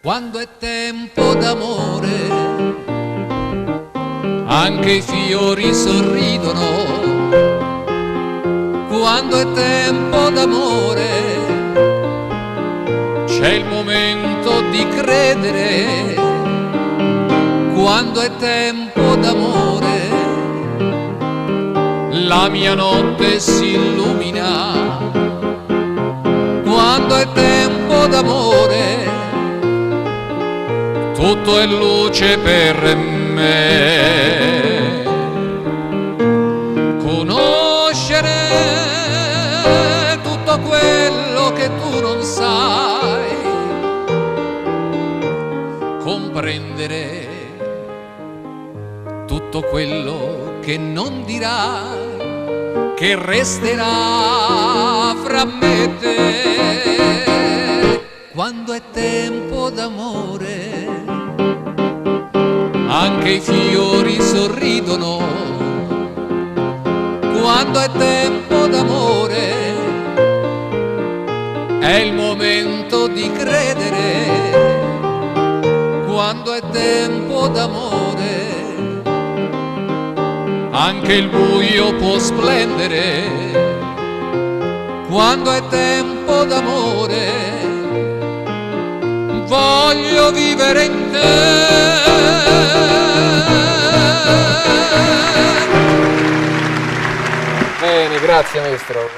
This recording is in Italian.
Quando è tempo d'amore, anche i fiori sorridono. Quando è tempo d'amore, c'è il momento di credere. Quando è tempo d'amore, la mia notte si illumina. Quando è tempo d'amore, tutto è luce per me. Conoscere tutto quello che tu non sai, comprendere tutto quello che non dirai, che resterà fra me e te. Quando è tempo d'amore, anche i fiori sorridono. Quando è tempo d'amore, è il momento di credere. Quando è tempo d'amore, anche il buio può splendere. Quando è tempo d'amore, voglio vivere in te. Bene, grazie maestro.